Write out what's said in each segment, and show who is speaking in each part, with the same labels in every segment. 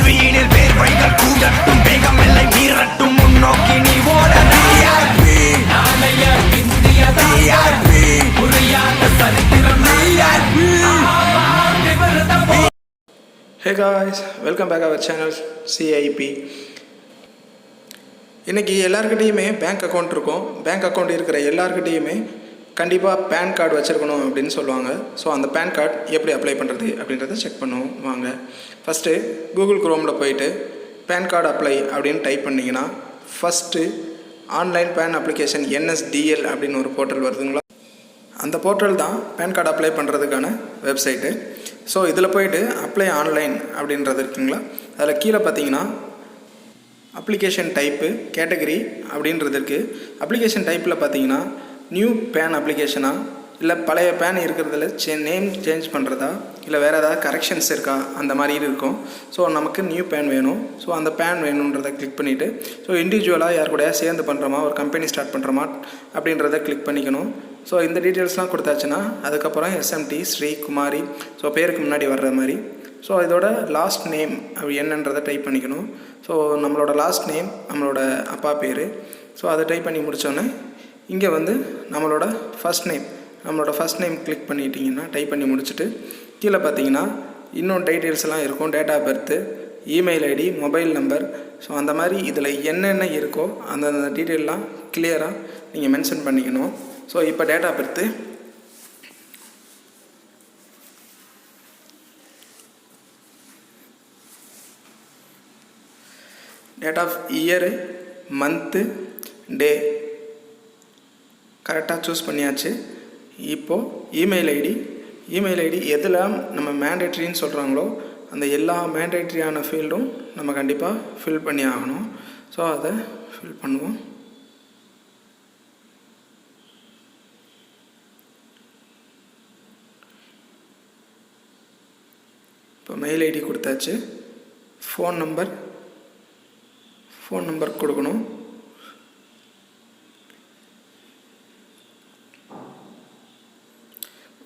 Speaker 1: தோல்வியினில் வேர்வைகள் கூடட்டும், வேகம் எல்லை மீறட்டும், முன்னோக்கி நீ ஓட. நாளைய இந்திய புரியாத சரித்திரம்.
Speaker 2: Hey guys, welcome back our channel CIP. இன்றைக்கி எல்லாருக்கிட்டேயுமே பேங்க் அக்கௌண்ட் இருக்கும். பேங்க் அக்கௌண்ட் இருக்கிற எல்லாருக்கிட்டேயுமே கண்டிப்பாக பேன் கார்டு வச்சுருக்கணும் அப்படின்னு சொல்லுவாங்க. ஸோ அந்த பேன் கார்டு எப்படி அப்ளை பண்ணுறது அப்படின்றத செக் பண்ணுவோம் வாங்க. ஃபஸ்ட்டு கூகுள் குரோமில் போயிட்டு பேன் கார்டு அப்ளை அப்படின்னு டைப் பண்ணிங்கன்னா first online PAN application NSDL அப்படின்னு ஒரு போர்ட்டல் வருதுங்களா. அந்த போர்ட்டல் தான் பேன் கார்டு அப்ளை பண்ணுறதுக்கான வெப்சைட்டு. ஸோ இதில் போயிட்டு அப்ளை ஆன்லைன் அப்படின்றது இருக்குங்களா. அதில் கீழே பார்த்தீங்கன்னா அப்ளிகேஷன் டைப்பு கேட்டகரி அப்படின்றது இருக்குது. அப்ளிகேஷன் டைப்பில் பார்த்தீங்கன்னா நியூ பேன் அப்ளிகேஷனா இல்லை பழைய பேன் இருக்கிறதுல நேம் சேஞ்ச் பண்ணுறதா இல்லை வேறு ஏதாவது கரெக்ஷன்ஸ் இருக்கா அந்த மாதிரி இருக்கும். ஸோ நமக்கு நியூ பேன் வேணும். ஸோ அந்த பேன் வேணுன்றதை கிளிக் பண்ணிவிட்டு ஸோ இண்டிவிஜுவலாக யார் கூட சேர்ந்து பண்ணுறோமா ஒரு கம்பெனி ஸ்டார்ட் பண்ணுறோமா அப்படின்றத கிளிக் பண்ணிக்கணும். ஸோ இந்த டீட்டெயில்ஸ்லாம் கொடுத்தாச்சுன்னா அதுக்கப்புறம் SMT ஸ்ரீகுமாரி ஸோ பேருக்கு முன்னாடி வர்ற மாதிரி ஸோ இதோட லாஸ்ட் நேம் அப்படி என்னன்றதை டைப் பண்ணிக்கணும். ஸோ நம்மளோட லாஸ்ட் நேம் நம்மளோட அப்பா பேர். ஸோ அதை டைப் பண்ணி முடித்தோன்னே இங்கே வந்து நம்மளோட ஃபஸ்ட் நேம் கிளிக் பண்ணிட்டீங்கன்னா டைப் பண்ணி முடிச்சுட்டு கீழே பார்த்தீங்கன்னா இன்னும் டீட்டெயில்ஸ்லாம் இருக்கும். Date of birth, email ID, mobile number. So அந்த மாதிரி இதில் என்னென்ன இருக்கோ அந்தந்த டீட்டெயிலெலாம் கிளியராக நீங்கள் மென்ஷன் பண்ணிக்கணும். ஸோ இப்போ date of birth date of year, month, day கரெக்டாக சூஸ் பண்ணியாச்சு. இப்போது இமெயில் ஐடி எதெல்லாம் நம்ம மேண்டேட்ரின்னு சொல்கிறாங்களோ அந்த எல்லா மேண்டேட்ரியான ஃபீல்டும் நம்ம கண்டிப்பாக ஃபில் பண்ணி ஆகணும். ஸோ அதை ஃபில் பண்ணுவோம். இப்போ மெயில் ஐடி கொடுத்தாச்சு. ஃபோன் நம்பர் கொடுக்கணும்.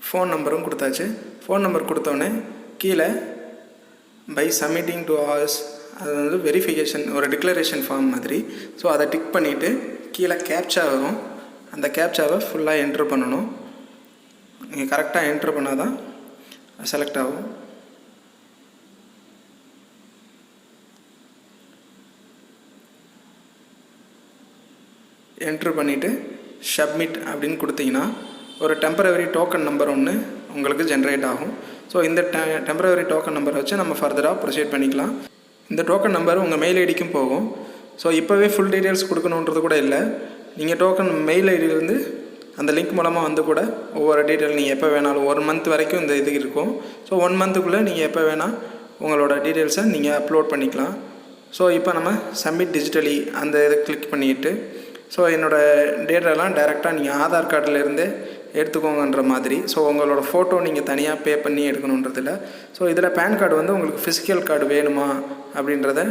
Speaker 2: ஃபோன் நம்பரும் கொடுத்தாச்சு. ஃபோன் நம்பர் கொடுத்தோன்னே கீழே பை சப்மிட்டிங் டு ஆஸ் அது வந்து வெரிஃபிகேஷன் ஒரு டிக்ளரேஷன் ஃபார்ம் மாதிரி. ஸோ அதை டிக் பண்ணிவிட்டு கீழே கேப்சா வரும். அந்த கேப்சாவை ஃபுல்லாக என்ட்ரு பண்ணணும். நீங்கள் கரெக்டாக என்ட்ரு பண்ணால் தான் செலக்ட் ஆகும். என்ட்ரு பண்ணிவிட்டு சப்மிட் அப்படின்னு கொடுத்தீங்கன்னா ஒரு டெம்பரவரி டோக்கன் நம்பர் ஒன்று உங்களுக்கு ஜென்ரேட் ஆகும். ஸோ இந்த டெம்பரவரி டோக்கன் நம்பரை வச்சு நம்ம ஃபர்தராக ப்ரொசீட் பண்ணிக்கலாம். இந்த டோக்கன் நம்பர் உங்கள் மெயில் ஐடிக்கும் போகும். ஸோ இப்போவே ஃபுல் டீட்டெயில்ஸ் கொடுக்கணுன்றது கூட இல்லை. நீங்கள் டோக்கன் மெயில் ஐடியிலேருந்து அந்த லிங்க் மூலமாக வந்து கூட ஒவ்வொரு டீட்டெயில் நீங்கள் எப்போ வேணாலும் 1 மந்த் வரைக்கும் இந்த இது இருக்கும். ஸோ 1 மந்த்துக்குள்ளே நீங்கள் எப்போ வேணால் உங்களோட டீட்டெயில்ஸை நீங்கள் அப்லோட் பண்ணிக்கலாம். ஸோ இப்போ நம்ம சப்மிட் டிஜிட்டலி அந்த இதை கிளிக் பண்ணிவிட்டு ஸோ என்னோடய டேட்டாலாம் டைரெக்டாக நீங்கள் ஆதார் கார்டிலேருந்து எடுத்துக்கோங்கன்ற மாதிரி. ஸோ உங்களோட ஃபோட்டோ நீங்கள் தனியாக பே பண்ணி எடுக்கணுன்றதில்ல. ஸோ இதில் பேன் கார்டு வந்து உங்களுக்கு ஃபிசிக்கல் கார்டு வேணுமா அப்படின்றத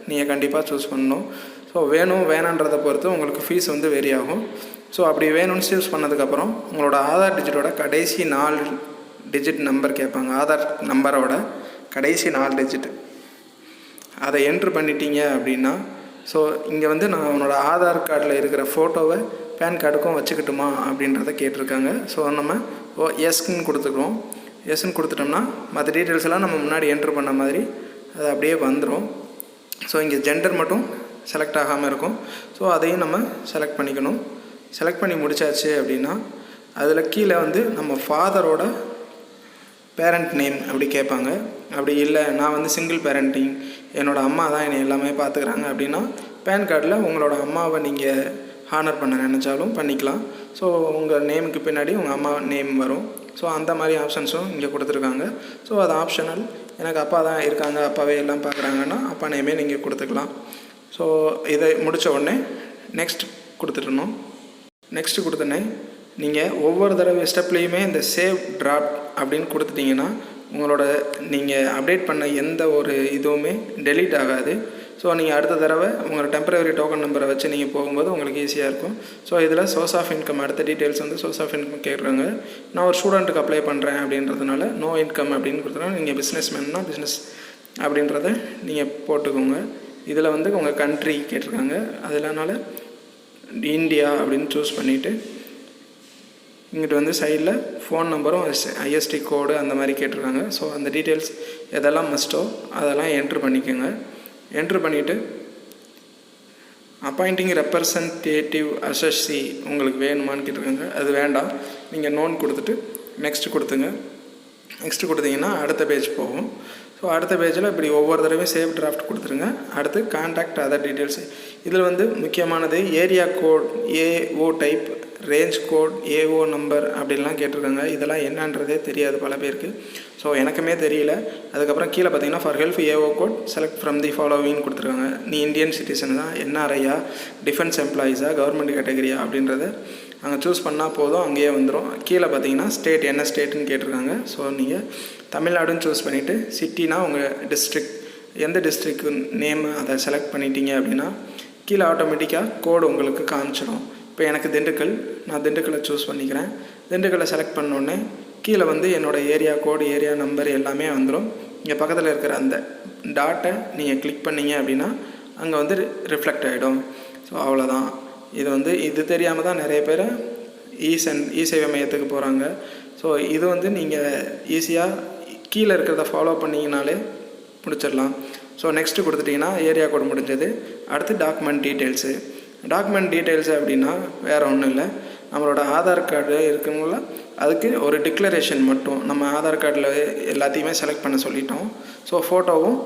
Speaker 2: நீங்கள் கண்டிப்பாக சூஸ் பண்ணணும். ஸோ வேணான்றதை பொறுத்து உங்களுக்கு ஃபீஸ் வந்து வேரி ஆகும். ஸோ அப்படி வேணும்னு சூஸ் பண்ணதுக்கப்புறம் உங்களோட ஆதார் டிஜிட்டோட கடைசி 4 டிஜிட் நம்பர் கேட்பாங்க. ஆதார் நம்பரோட கடைசி 4 டிஜிட் அதை என்ட்ரு பண்ணிட்டீங்க அப்படின்னா ஸோ இங்கே வந்து நான் உன்னோட ஆதார் கார்டில் இருக்கிற ஃபோட்டோவை பேன் கார்டுக்கும் வச்சுக்கிட்டுமா அப்படின்றத கேட்டிருக்காங்க. ஸோ நம்ம எஸ்ன்னு கொடுத்துக்குறோம். எஸ்ன்னு கொடுத்துட்டோம்னா மற்ற டீட்டெயில்ஸ் எல்லாம் நம்ம முன்னாடி என்ட்ரு பண்ண மாதிரி அது அப்படியே வந்துடும். ஸோ இங்கே ஜெண்டர் மட்டும் செலக்ட் ஆகாமல் இருக்கும். ஸோ அதையும் நம்ம செலக்ட் பண்ணிக்கணும். செலக்ட் பண்ணி முடித்தாச்சு அப்படின்னா அதில் கீழே வந்து நம்ம ஃபாதரோட பேரண்ட் நேம் அப்படி கேட்பாங்க. அப்படி இல்லை நான் வந்து சிங்கிள் பேரண்டிங் என்னோடய அம்மா தான் என்னை எல்லாமே பார்த்துக்கிறாங்க அப்படின்னா பேன் கார்டில் உங்களோட அம்மாவை நீங்கள் ஹானர் பண்ண நினச்சாலும் பண்ணிக்கலாம். ஸோ உங்கள் நேமுக்கு பின்னாடி உங்கள் அம்மா நேம் வரும். ஸோ அந்த மாதிரி ஆப்ஷன்ஸும் இங்கே கொடுத்துருக்காங்க. ஸோ அது ஆப்ஷனல். எனக்கு அப்பா தான் இருக்காங்க, அப்பாவே எல்லாம் பார்க்குறாங்கன்னா அப்பா நேமே நீங்கள் கொடுத்துக்கலாம். ஸோ இதை முடித்த உடனே நெக்ஸ்ட் கொடுத்துடணும். நெக்ஸ்ட்டு கொடுத்தோன்னே நீங்கள் ஒவ்வொரு தடவை ஸ்டெப்லேயுமே இந்த சேவ் ட்ராப் அப்படின்னு கொடுத்துட்டிங்கன்னா உங்களோட நீங்கள் அப்டேட் பண்ண எந்த ஒரு இதுவுமே டெலீட் ஆகாது. ஸோ நீங்கள் அடுத்த தடவை உங்களோட டெம்பரவரி டோக்கன் நம்பரை வச்சு நீங்கள் போகும்போது உங்களுக்கு ஈஸியாக இருக்கும். ஸோ இதில் சோர்ஸ் ஆஃப் இன்கம் அடுத்த டீட்டெயில்ஸ் வந்து சோர்ஸ் ஆஃப் இன்கம் கேட்குறாங்க. நான் ஒரு ஸ்டூடெண்ட்டுக்கு அப்ளை பண்ணுறேன் அப்படின்றதுனால நோ இன்கம் அப்படின்னு கொடுத்தனால நீங்கள் பிஸ்னஸ் மேன்னா பிஸ்னஸ் அப்படின்றத நீங்கள் போட்டுக்கோங்க. இதில் வந்து உங்கள் கண்ட்ரி கேட்டிருக்காங்க, அதனால இந்தியா அப்படின்னு சூஸ் பண்ணிவிட்டு இங்கிட்டு வந்து சைடில் ஃபோன் நம்பரும் ஐஎஸ்டி கோடு அந்த மாதிரி கேட்டிருக்காங்க. ஸோ அந்த டீட்டெயில்ஸ் எதெல்லாம் மஸ்ட்டோ அதெல்லாம் என்ட்ரு பண்ணிக்கோங்க. என்ட்ரு பண்ணிவிட்டு அப்பாயிண்டிங் ரெப்ரசன்டேட்டிவ் அசஸ்சி உங்களுக்கு வேணுமான்னு கேட்டிருக்காங்க. அது வேண்டாம், நீங்கள் நோன் கொடுத்துட்டு நெக்ஸ்ட்டு கொடுத்துங்க. நெக்ஸ்ட்டு கொடுத்தீங்கன்னா அடுத்த பேஜ் போகும். ஸோ அடுத்த பேஜில் இப்படி ஒவ்வொரு தடவையும் சேவ் டிராஃப்ட் கொடுத்துருங்க. அடுத்து கான்டாக்ட் அதர் டீட்டெயில்ஸு. இதில் வந்து முக்கியமானது area code, AO type, range code, AO number அப்படின்லாம் கேட்டிருக்காங்க. இதெல்லாம் என்னன்றதே தெரியாது பல பேருக்கு. ஸோ எனக்குமே தெரியல. அதுக்கப்புறம் கீழே பார்த்தீங்கன்னா for help AO code select from the ஃபாலோவின்னு கொடுத்துருக்காங்க. நீ இந்தியன் சிட்டிசன் தான், என்ஆர்ஐயா, டிஃபென்ஸ் எம்ப்ளாயீஸா, கவர்மெண்ட் கேட்டகரியா அப்படின்றத அங்கே சூஸ் பண்ணால் போதும், அங்கேயே வந்துடும். கீழே பார்த்தீங்கன்னா ஸ்டேட் என்ன ஸ்டேட்டுன்னு கேட்டிருக்காங்க. ஸோ நீங்கள் தமிழ்நாடுன்னு சூஸ் பண்ணிவிட்டு சிட்டினா உங்கள் டிஸ்ட்ரிக்ட் எந்த டிஸ்ட்ரிக்ட் நேமு அதை செலக்ட் பண்ணிட்டீங்க அப்படின்னா கீழே ஆட்டோமேட்டிக்காக கோடு உங்களுக்கு காமிச்சிடும். இப்போ எனக்கு திண்டுக்கல், நான் திண்டுக்கலை சூஸ் பண்ணிக்கிறேன். திண்டுக்கலை செலக்ட் பண்ணோடனே கீழே வந்து என்னோடய ஏரியா கோடு, ஏரியா நம்பர் எல்லாமே வந்துடும். இங்கே பக்கத்தில் இருக்கிற அந்த டாட்டை நீங்கள் கிளிக் பண்ணிங்க அப்படின்னா அங்கே வந்து ரிஃப்ளெக்ட் ஆகிடும். ஸோ அவ்வளோதான். இது வந்து இது தெரியாமல் தான் நிறைய பேர் இ சேவை மையத்துக்கு போகிறாங்க. ஸோ இது வந்து நீங்கள் ஈஸியாக கீழே இருக்கிறத ஃபாலோ பண்ணிங்கனாலே முடிச்சிடலாம். ஸோ நெக்ஸ்ட்டு கொடுத்துட்டிங்கன்னா ஏரியா கோடு முடிஞ்சது. அடுத்து டாக்குமெண்ட் டீட்டெயில்ஸு. டாக்குமெண்ட் டீட்டெயில்ஸு அப்படின்னா வேறு ஒன்றும் இல்லை, நம்மளோட ஆதார் கார்டு இருக்குங்கள அதுக்கு ஒரு டிக்ளரேஷன் மட்டும். நம்ம ஆதார் கார்டில் எல்லாத்தையுமே செலக்ட் பண்ண சொல்லிட்டோம். ஸோ ஃபோட்டோவும்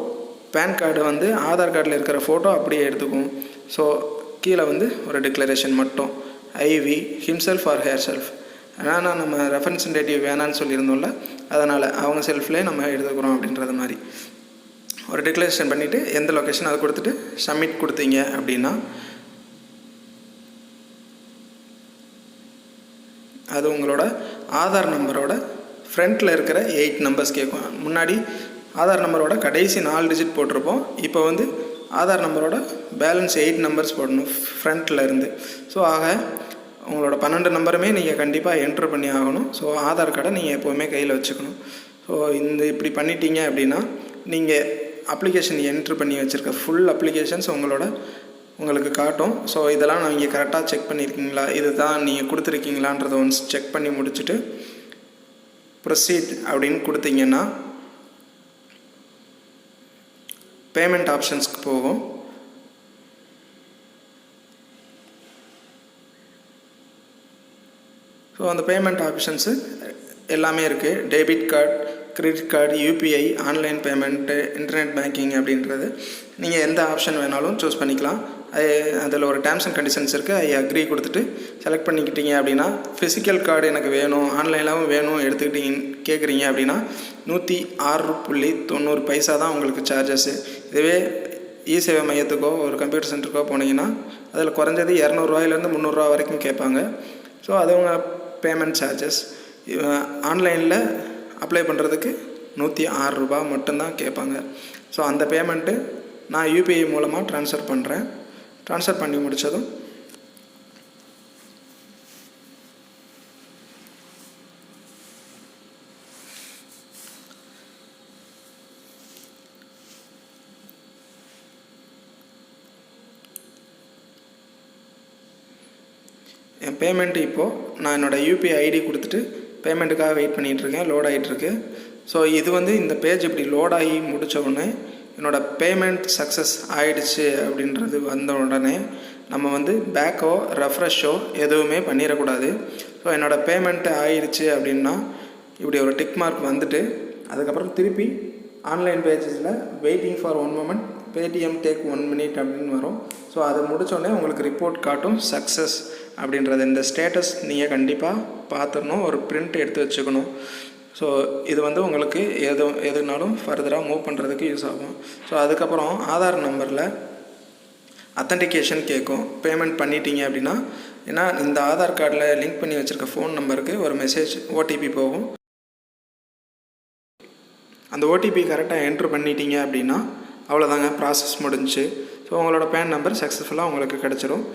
Speaker 2: பேன் கார்டு வந்து ஆதார் கார்டில் இருக்கிற ஃபோட்டோ அப்படியே எடுத்துக்கும். ஸோ கீழே வந்து ஒரு டிக்ளரேஷன் மட்டும், ஐவி ஹிம்செல்ஃப் ஆர் ஹேர் செல்ஃப். ஏன்னா நம்ம ரெப்ரசன்டேட்டிவ் வேணான்னு சொல்லியிருந்தோம்ல, அதனால் அவங்க செல்ஃப்லேயே நம்ம எடுத்துக்கிறோம் அப்படின்றது மாதிரி ஒரு டிக்ளரேஷன் பண்ணிவிட்டு எந்த லொக்கேஷன் அதை கொடுத்துட்டு சப்மிட் கொடுத்தீங்க அப்படின்னா அது உங்களோட ஆதார் நம்பரோட ஃப்ரண்ட்டில் இருக்கிற 8 நம்பர்ஸ் கேட்கும். முன்னாடி ஆதார் நம்பரோட கடைசி 4 டிஜிட் போட்டிருப்போம். இப்போ வந்து ஆதார் நம்பரோட பேலன்ஸ் 8 நம்பர்ஸ் போடணும் ஃப்ரண்ட்டில் இருந்து. ஸோ ஆக உங்களோட 12 நம்பருமே நீங்கள் கண்டிப்பாக என்ட்ரு பண்ணி ஆகணும். ஸோ ஆதார் கார்டை நீங்கள் எப்போவுமே கையில் வச்சுக்கணும். ஸோ இப்படி பண்ணிட்டீங்க அப்படின்னா நீங்கள் அப்ளிகேஷன் என்ட்ரு பண்ணி வச்சுருக்க ஃபுல் அப்ளிகேஷன்ஸ் உங்களுக்கு காட்டும். ஸோ இதெல்லாம் நீங்கள் கரெக்டாக செக் பண்ணியிருக்கீங்களா, இது தான் நீங்கள் கொடுத்துருக்கீங்களான்றதை ஒன்ஸ் செக் பண்ணி முடிச்சுட்டு ப்ரொசீட் அப்படின்னு கொடுத்தீங்கன்னா பேமெண்ட் ஆப்ஷன்ஸ்க்கு போகும். ஸோ அந்த பேமெண்ட் ஆப்ஷன்ஸு எல்லாமே இருக்குது. Debit card, credit card, UPI, online payment, internet banking அப்படின்றது நீங்கள் எந்த ஆப்ஷன் வேணாலும் சூஸ் பண்ணிக்கலாம். அதில் ஒரு டேர்ம்ஸ் அண்ட் கண்டிஷன்ஸ் இருக்குது. ஐ அக்ரி கொடுத்துட்டு செலக்ட் பண்ணிக்கிட்டீங்க அப்படின்னா ஃபிசிக்கல் கார்டு எனக்கு வேணும், ஆன்லைனாகவும் வேணும் எடுத்துக்கிட்டீங்க கேட்குறீங்க அப்படின்னா 106.90 தான் உங்களுக்கு சார்ஜஸ்ஸு. இதுவே இ சேவை மையத்துக்கோ ஒரு கம்ப்யூட்டர் சென்டருக்கோ போனீங்கன்னா அதில் குறைஞ்சது 200 300 வரைக்கும் கேட்பாங்க. ஸோ அது உங்கள் பேமெண்ட் சார்ஜஸ். ஆன்லைனில் அப்ளை பண்ணுறதுக்கு 106 மட்டும்தான் கேட்பாங்க. ஸோ அந்த பேமெண்ட்டு நான் யூபிஐ மூலமாக ட்ரான்ஸ்ஃபர் பண்ணுறேன். ட்ரான்ஸ்ஃபர் பண்ணி முடித்ததும் என் பேமெண்ட்டு இப்போது நான் என்னோடய யூபிஐ ஐடி கொடுத்துட்டு பேமெண்ட்டுக்காக வெயிட் பண்ணிகிட்ருக்கேன். லோட் ஆகிட்டுருக்கு. ஸோ இது வந்து இந்த பேஜ் இப்படி லோட் ஆகி முடித்த உடனே என்னோடய பேமெண்ட் சக்ஸஸ் ஆகிடுச்சு அப்படின்றது வந்த உடனே நம்ம வந்து பேக்கோ ரெஃப்ரெஷோ எதுவுமே பண்ணிடக்கூடாது. ஸோ என்னோடய பேமெண்ட்டு ஆகிடுச்சு அப்படின்னா இப்படி ஒரு டிக் மார்க் வந்துட்டு அதுக்கப்புறம் திருப்பி ஆன்லைன் பேஜஸில் waiting for 1 moment, Paytm take 1 minute அப்படின்னு வரும். ஸோ அது முடித்தோடனே உங்களுக்கு ரிப்போர்ட் காட்டும் சக்ஸஸ் அப்படின்றது. இந்த ஸ்டேட்டஸ் நீங்கள் கண்டிப்பாக பார்த்துடணும், ஒரு பிரிண்ட் எடுத்து வச்சுக்கணும். ஸோ இது வந்து உங்களுக்கு எதுனாலும் ஃபர்தராக மூவ் பண்ணுறதுக்கு யூஸ் ஆகும். ஸோ அதுக்கப்புறம் ஆதார் நம்பரில் அத்தன்டிகேஷன் கேட்கும். பேமெண்ட் பண்ணிட்டீங்க அப்படின்னா, ஏன்னா இந்த ஆதார் கார்டில் லிங்க் பண்ணி வச்சுருக்க ஃபோன் நம்பருக்கு ஒரு மெசேஜ் ஓடிபி போகும். அந்த ஓடிபி கரெக்டாக என்ட்ரு பண்ணிட்டீங்க அப்படின்னா அவ்வளோதாங்க, ப்ராசஸ் முடிஞ்சு. ஸோ உங்களோட பேன் நம்பர் சக்ஸஸ்ஃபுல்லாக உங்களுக்கு கிடச்சிரும்.